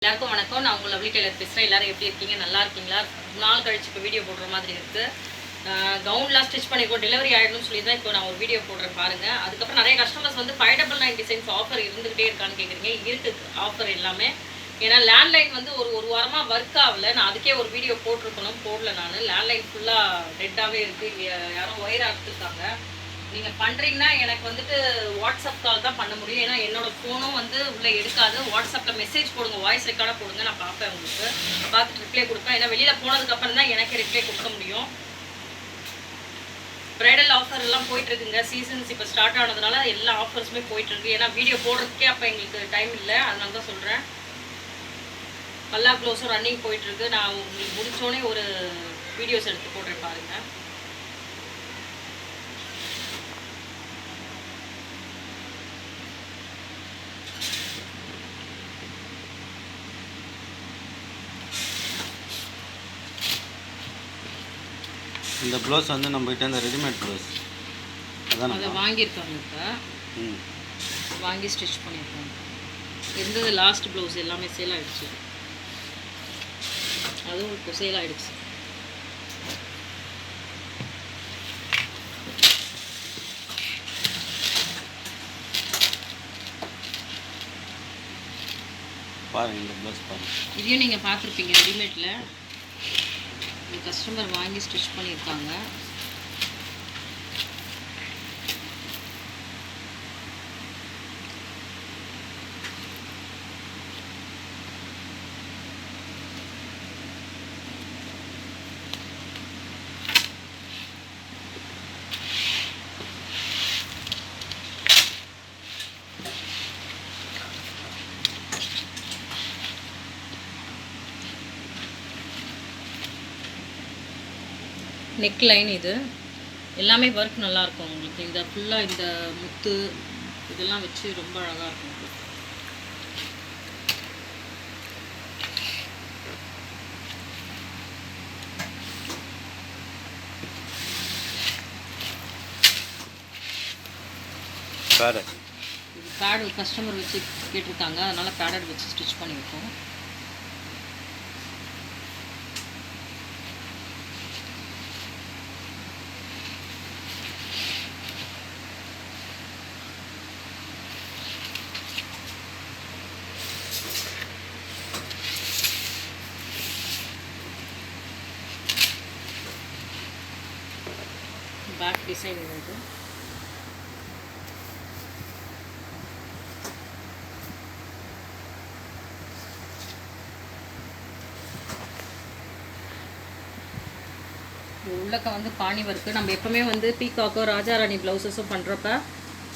எல்லாருக்கும் வணக்கம். நான் உங்கள் லவ்லி டெய்லர் பேசுகிறேன். எல்லோரும் எப்படி இருக்கீங்க? நல்லா இருக்கீங்களா? நாள் கழிச்சு இப்போ வீடியோ போடுற மாதிரி இருக்குது. கவுன்லாம் ஸ்டிச் பண்ணிருக்கோம், டெலிவரி ஆகிடும்னு சொல்லி தான் இப்போ நான் ஒரு வீடியோ போடுறேன் பாருங்கள். அதுக்கப்புறம் நிறைய கஸ்டமர்ஸ் வந்து 599 டிசைன்ஸ் ஆஃபர் இருந்துகிட்டே இருக்கான்னு கேட்குறீங்க. இருக்குது ஆஃபர் எல்லாமே. ஏன்னா லேண்ட்லைன் வந்து ஒரு வாரமாக ஒர்க் ஆகலை. நான் அதுக்கே ஒரு வீடியோ போட்டிருக்கணும், போடல. நான் லேண்ட்லைன் ஃபுல்லாக டெட்டாகவே இருக்குது. யாரும் ஒயர் ஆகிட்டுருக்காங்க. நீங்கள் பண்ணுறீங்கன்னா எனக்கு வந்துட்டு வாட்ஸ்அப் கால் தான் பண்ண முடியும். ஏன்னா என்னோடய ஃபோனும் வந்து உள்ளே எடுக்காது. வாட்ஸ்அப்பில் மெசேஜ் போடுங்க, வாய்ஸ் ரெக்கார்டாக போடுங்க, நான் பார்ப்பேன். உங்களுக்கு பார்த்துட்டு ரிப்ளை கொடுப்பேன். ஏன்னா வெளியில் போனதுக்கப்புறம் தான் எனக்கு ரிப்ளை கொடுக்க முடியும். ப்ரைடல் ஆஃபர் எல்லாம் போயிட்டுருக்குங்க. சீசன்ஸ் இப்போ ஸ்டார்ட் ஆனதுனால எல்லா ஆஃபர்ஸுமே போயிட்டுருக்கு. ஏன்னா வீடியோ போடுறதுக்கே அப்போ எங்களுக்கு டைம் இல்லை. அதனால தான் சொல்கிறேன். எல்லா க்ளோஸும் ரன்னிங் போயிட்டுருக்கு. நான் உங்களுக்கு முடித்தோடனே ஒரு வீடியோஸ் எடுத்து போடுறேன் பாருங்கள். இந்த ப்ளவுஸ் வந்து நம்மகிட்ட இந்த ரெடிமேட் ப்ளவுஸ் அதான் அதை வாங்கியிருக்காங்க. இப்போ வாங்கி ஸ்டிச் பண்ணியிருக்காங்க. இருந்தது லாஸ்ட் ப்ளவுஸ் எல்லாமே சேல் ஆகிடுச்சு. அதுவும் இப்போ சேல் ஆகிடுச்சு. பாருங்கள், இந்த ப்ளவுஸ் பாருங்கள். இதையும் நீங்கள் பார்த்துருப்பீங்க. ரெடிமேடில் கஸ்டமர் வாங்கி ஸ்டிச் பண்ணியிருக்காங்க. நெக் லைன் இது எல்லாமே ஒர்க் நல்லாயிருக்கும். உங்களுக்கு இந்த ஃபுல்லாக இந்த முத்து இதெல்லாம் வச்சு ரொம்ப அழகாக இருக்கும். இது பேடு கஸ்டமர் வச்சு கேட்டிருக்காங்க, அதனால் பேடட் வச்சு ஸ்டிச் பண்ணியிருக்கோம். பேக் டிசைன் வந்து உள்ளக்க வந்து பாணி ஒர்க்கு. நம்ம எப்போவுமே வந்து பீகாக்கோ ராஜாராணி ப்ளவுஸஸும் பண்ணுறப்ப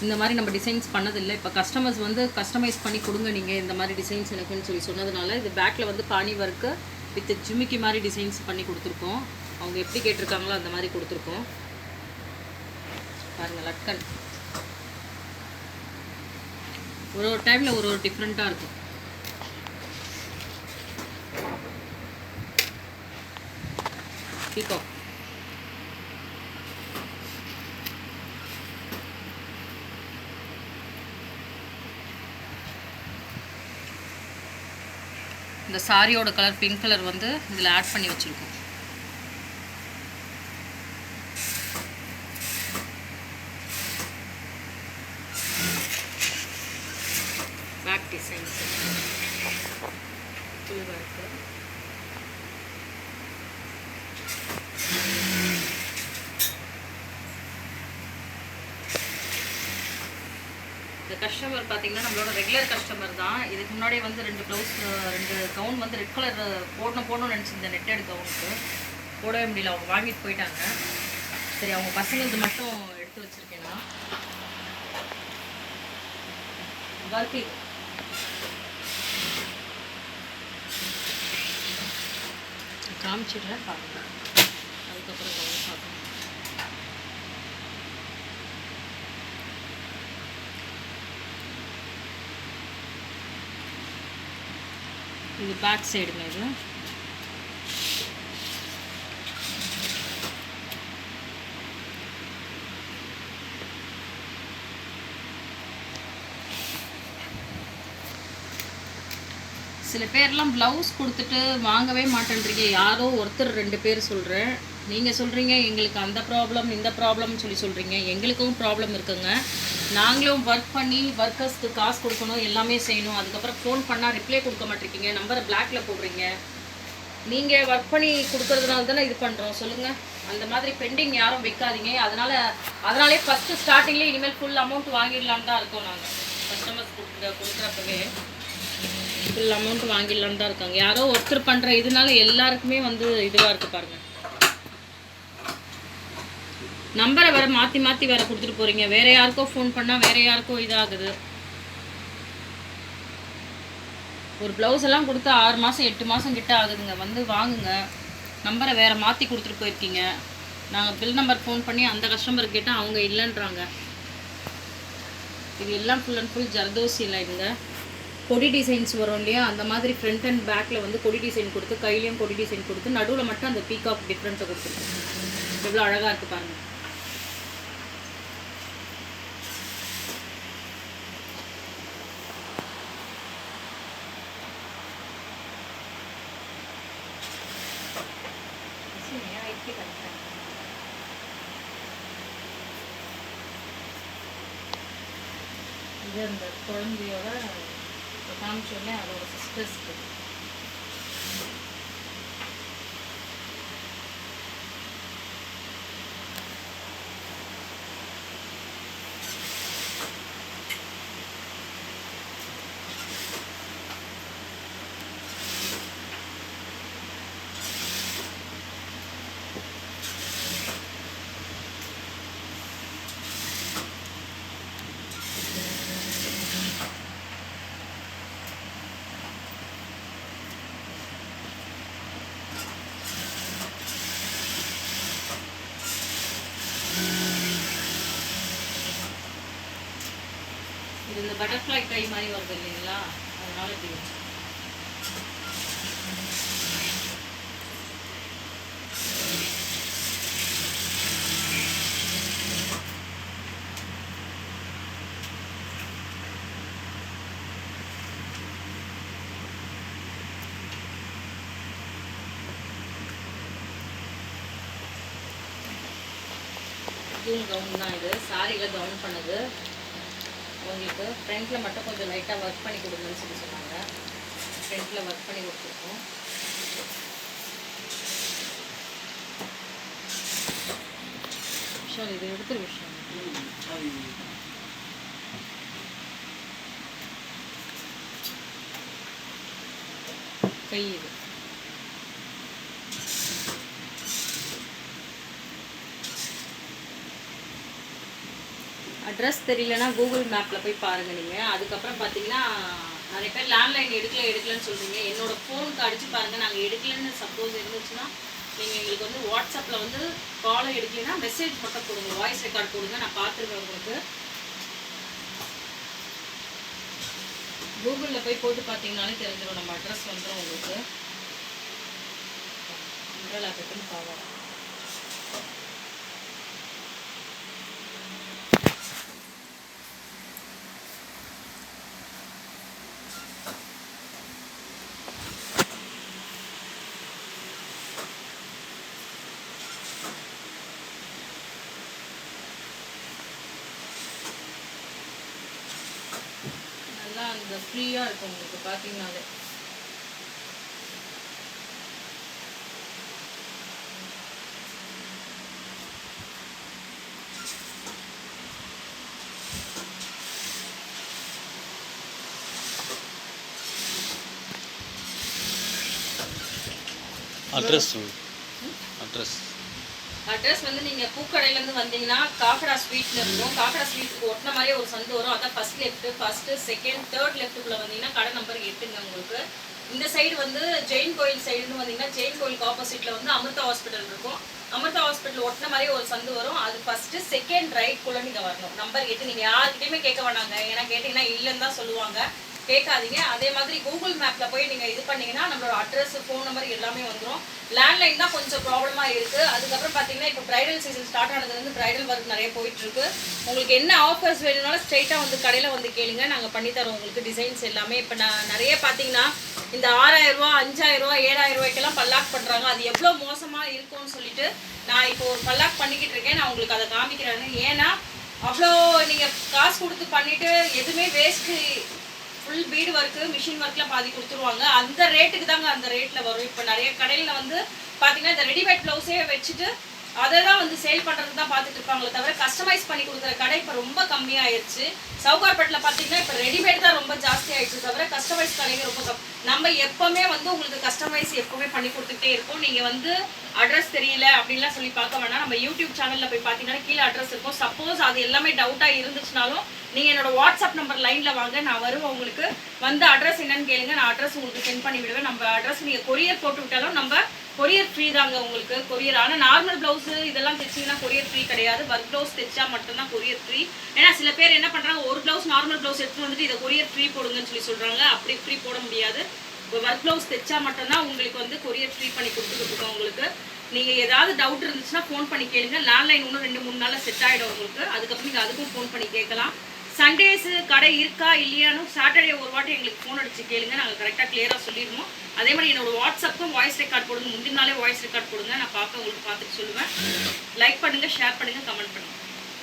இந்த மாதிரி நம்ம டிசைன்ஸ் பண்ணதில்லை. இப்போ கஸ்டமர்ஸ் வந்து கஸ்டமைஸ் பண்ணி கொடுங்க நீங்கள் இந்த மாதிரி டிசைன்ஸ் எனக்குன்னு சொல்லி சொன்னதுனால இது பேக்கில் வந்து பாணி ஒர்க்கு வித் ஜிமிக்கி மாதிரி டிசைன்ஸ் பண்ணி கொடுத்துருக்கோம். அவங்க எப்படி கேட்டிருக்காங்களோ அந்த மாதிரி கொடுத்துருக்கோம். பாருங்கள், லட்கன் ஒரு டைமில் ஒரு டிஃப்ரெண்ட்டாக இருக்கும். பீகாக் இந்த சாரியோட கலர் பிங்க் கலர் வந்து இதில் ஆட் பண்ணி வச்சுருக்கோம். Back designs full work. இந்த கஸ்டமர் பார்த்தீங்கன்னா நம்மளோட ரெகுலர் கஸ்டமர் தான். இதுக்கு முன்னாடி வந்து 2 கவுன் வந்து ரெட் கலர் போடணும்னு நினச்சிருந்தேன். நெட்டட் கவுனுக்கு போடவே முடியல. அவங்க வாங்கிட்டு போயிட்டாங்க. சரி, அவங்க பசங்களுக்கு மட்டும் எடுத்து வச்சுருக்கேன். நான் பாக்கி காமிச்சிடுறேன் பாருங்க. அதுக்கப்புறம் கவுன் பார்க்கணும். இது பேக் சைடுங்க. இது சில பேர்லாம் ப்ளவுஸ் கொடுத்துட்டு வாங்கவே மாட்டேன்றீங்க. யாரோ ஒருத்தர் 2 பேர் சொல்கிறேன். நீங்கள் சொல்கிறீங்க எங்களுக்கு அந்த ப்ராப்ளம் இந்த ப்ராப்ளம்னு சொல்கிறீங்க. எங்களுக்கும் ப்ராப்ளம் இருக்குங்க. நாங்களும் ஒர்க் பண்ணி ஒர்க்கர்ஸ்க்கு காசு கொடுக்கணும், எல்லாமே செய்யணும். அதுக்கப்புறம் ஃபோன் பண்ணால் ரிப்ளை கொடுக்க மாட்டேங்க, நம்பரை பிளாக்ல போடுறீங்க. நீங்கள் ஒர்க் பண்ணி கொடுக்கறதுனால தானே இது பண்ணுறோம். சொல்லுங்கள். அந்த மாதிரி பெண்டிங் யாரும் வைக்காதீங்க. அதனாலே ஃபஸ்ட்டு ஸ்டார்டிங்லேயே இனிமேல் ஃபுல் அமௌண்ட் வாங்கிடலான்னு தான் இருக்கோம். நாங்கள் கஸ்டமர்ஸ் கொடுக்குறப்பவே ஃபுல் அமௌண்ட் வாங்கிடலான்னு தான் இருக்காங்க. யாரோ ஒருத்தர் பண்ணுற இதனால எல்லாருக்குமே வந்து இதுவாக இருக்குது பாருங்கள். நம்பரை வேறு மாற்றி மாற்றி வேறு கொடுத்துட்டு போகிறீங்க. வேறு யாருக்கோ ஃபோன் பண்ணால் வேறு யாருக்கோ இதாகுது. ஒரு ப்ளவுஸ் எல்லாம் கொடுத்து 6 மாதம் 8 மாதம் கிட்ட ஆகுதுங்க. வந்து வாங்குங்க. நம்பரை வேறு மாற்றி கொடுத்துட்டு போயிருக்கீங்க. நாங்கள் பில் நம்பர் ஃபோன் பண்ணி அந்த கஸ்டமர் கேட்டால் அவங்க இல்லைன்றாங்க. இது எல்லாம் ஃபுல் அண்ட் ஃபுல் ஜர்தோசி லைனுங்க. கொடி டிசைன்ஸ் வரும் இல்லையா, அந்த மாதிரி ஃப்ரண்ட் அண்ட் பேக்கில் வந்து கொடி டிசைன் கொடுத்து, கையிலையும் கொடி டிசைன் கொடுத்து, நடுவில் மட்டும் அந்த பீகாக் டிஃப்ரெண்ட்டை கொடுத்துருக்கோம். எவ்வளோ அழகாக இருக்குது பாருங்கள். இது அந்த குழந்தையோட காமிச்சோடனே அதோட சிஸ்டர்ஸ்க்கு இது இந்த பட்டர்ஃப்ளை கை மாதிரி வருது இல்லைங்களா, அதனால இப்படி ஜூன் கவுன் தான். இது சாரியில் கவுன் பண்ணது. உங்களுக்கு ஃப்ரண்ட்டில் மட்டும் கொஞ்சம் லைட்டாக ஒர்க் பண்ணி கொடுங்கன்னு சொன்னாங்க. ஃப்ரண்ட்டில் ஒர்க் பண்ணி கொடுத்துருக்கோம். விஷால் இது எடுத்துரு விஷயம். கை இது அட்ரஸ் தெரியலனா கூகுள் மேப்பில் போய் பாருங்கள் நீங்கள். அதுக்கப்புறம் பார்த்தீங்கன்னா நிறைய பேர் லேண்ட்லைன் எடுக்கலன்னு சொல்கிறீங்க. என்னோடய ஃபோனுக்கு அடித்து பாருங்கள். நாங்கள் எடுக்கலன்னு சப்போஸ் இருந்துச்சுன்னா நீங்கள் எங்களுக்கு வந்து வாட்ஸ்அப்பில் வந்து காலை எடுக்கலைன்னா மெசேஜ் மட்டும் கொடுங்க, வாய்ஸ் ரெக்கார்ட் கொடுங்க, நான் பார்த்துருக்கேன். உங்களுக்கு கூகுளில் போய் போட்டு பார்த்தீங்கன்னாலே தெரிஞ்சிடும். நம்ம அட்ரஸ் வந்துடும் உங்களுக்கு. அம்பரேலா பாவம். அந்த ஃப்ரீயாக இருக்கும் உங்களுக்கு பார்த்தீங்கன்னாலே. அட்ரஸ் வந்து நீங்கள் பூக்கடையிலேருந்து வந்தீங்கன்னா காக்கடா ஸ்வீட்டில் இருக்கும். காக்கடா ஸ்வீட்டுக்கு ஒட்டின மாதிரியே ஒரு சந்து வரும். அதான் first left, first second third லெஃப்ட்டுக்குள்ளே வந்தீங்கன்னா கடை நம்பர் 8ங்க உங்களுக்கு. இந்த சைடு வந்து ஜெயின் கோயில் சைடுன்னு வந்தீங்கன்னா ஜெயின் கோயிலுக்கு ஆப்போசிட்டில் வந்து அமிர்தா ஹாஸ்பிட்டல் இருக்கும். அமிர்தா ஹாஸ்பிட்டல் ஒட்டின மாதிரியே ஒரு சந்து வரும். அது ஃபஸ்ட்டு செகண்ட் ரைட்குள்ளே நீங்கள் வரணும். நம்பர் 8. நீங்கள் யார்கிட்டையுமே கேட்க வேணாங்க. ஏன்னா கேட்டிங்கன்னா இல்லைன்னு தான் சொல்லுவாங்க. கேட்காதீங்க. அதே மாதிரி கூகுள் மேப்பில் போய் நீங்கள் இது பண்ணிங்கன்னா நம்மளோட அட்ரஸ், ஃபோன் நம்பர் எல்லாமே வந்துடும். லேண்ட்லைன் தான் கொஞ்சம் ப்ராப்ளமாக இருக்குது. அதுக்கப்புறம் பார்த்தீங்கன்னா இப்போ ப்ரைடல் சீசன் ஸ்டார்ட் ஆனதுலேருந்து ப்ரைடல் ஒர்க் நிறைய போயிட்டுருக்கு. உங்களுக்கு என்ன ஆஃபர்ஸ் வேணும்னாலும் ஸ்ட்ரைட்டாக வந்து கடையில் வந்து கேளுங்க, நாங்கள் பண்ணித்தரோம் உங்களுக்கு டிசைன்ஸ் எல்லாமே. இப்போ நான் நிறைய பார்த்தீங்கன்னா இந்த 6000 ரூபா 5000 ரூபா 7000 ரூபாய்க்கெல்லாம் பல்லாக் பண்ணுறாங்க. அது எவ்வளோ மோசமாக இருக்கும்னு சொல்லிட்டு நான் இப்போ ஒரு பல்லாக் பண்ணிக்கிட்டு இருக்கேன். நான் உங்களுக்கு அதை காமிக்கிறேன். ஏன்னா அவ்வளோ நீங்கள் காசு கொடுத்து பண்ணிவிட்டு எதுவுமே waste. Full bead work machine ஒர்க்கில் பாதி கொடுத்துருவாங்க. அந்த ரேட்டுக்கு தாங்க அந்த ரேட்டில் வரும். இப்போ நிறைய கடையில் வந்து பார்த்தீங்கன்னா இந்த ரெடிமேட் ப்ளவுஸே வச்சுட்டு அதை தான் வந்து சேல் பண்ணுறது தான் பார்த்துட்டு இருப்பாங்களே தவிர கஸ்டமைஸ் பண்ணி கொடுக்குற கடை இப்போ ரொம்ப கம்மியாகிடுச்சு. சவுகார்பேட்டில் பார்த்தீங்கன்னா இப்போ ரெடிமேட் தான் ரொம்ப ஜாஸ்தி ஆகிடுச்சு தவிர கஸ்டமைஸ் கடைங்க ரொம்ப நம்ம எப்போவுமே வந்து உங்களுக்கு கஸ்டமைஸ் எப்போவுமே பண்ணி கொடுத்துட்டே இருக்கோம். நீங்கள் வந்து அட்ரஸ் தெரியல அப்படின்லாம் சொல்லி பார்க்க வேணாம். நம்ம யூடியூப் சேனலில் போய் பார்த்தீங்கன்னா கீழே அட்ரஸ் இருக்கும். சப்போஸ் அது எல்லாமே டவுட்டாக இருந்துச்சுனாலும் நீங்கள் என்னோட வாட்ஸ்அப் நம்பர் லைனில் வாங்க, நான் வருவேன். உங்களுக்கு வந்து அட்ரஸ் என்னன்னு கேளுங்க, நான் அட்ரஸ் உங்களுக்கு சென்ட் பண்ணி விடுவேன். நம்ம அட்ரஸ் நீங்கள் கொரியர் போட்டு விட்டாலும் நம்ம கொரியர் ஃப்ரீ தாங்க உங்களுக்கு கொரியர். ஆனால் நார்மல் ப்ளவுஸு இதெல்லாம் தைச்சிங்கன்னா கொரியர் ஃப்ரீ கிடையாது. ஒர்க் ப்ளவுஸ் தைச்சா மட்டும்தான் கொரியர் ஃப்ரீ. ஏன்னா சில பேர் என்ன பண்ணுறாங்க, ஒரு ப்ளவுஸ் நார்மல் ப்ளவுஸ் எடுத்துகிட்டு வந்துட்டு இதை கொரியர் ஃப்ரீ போடுங்கன்னு சொல்லி சொல்கிறாங்க. அப்படி ஃப்ரீ போட முடியாது. ஒர்க் ப்ளவுஸ் தைச்சா மட்டும்தான் உங்களுக்கு வந்து கொரியர் ஃப்ரீ பண்ணி கொடுத்துருக்கோம். உங்களுக்கு நீங்கள் ஏதாவது டவுட் இருந்துச்சுன்னா ஃபோன் பண்ணி கேளுங்க. லேண்ட்லைன் இன்னும் 2-3 நாளில் செட் ஆகிடும் உங்களுக்கு. அதுக்கப்புறம் நீங்கள் அதுக்கும் ஃபோன் பண்ணி கேட்கலாம். சண்டேஸு கடை இருக்கா இல்லையானு சாட்டர்டே ஒரு வாட்டி எங்களுக்கு ஃபோன் அடிச்சு கேளுங்க, நாங்கள் கரெக்டாக கிளியராக சொல்லிடுவோம். அதே மாதிரி என்னோட வாட்ஸ்அப்புக்கும் வாய்ஸ் ரெக்கார்ட் போடுங்க. முந்தின நாளே வாய்ஸ் ரெக்கார்ட் போடுங்க, நான் பார்ப்பேன், உங்களுக்கு பார்த்துட்டு சொல்லுவேன். லைக் பண்ணுங்கள், ஷேர் பண்ணுங்கள், கமெண்ட் பண்ணுங்கள்.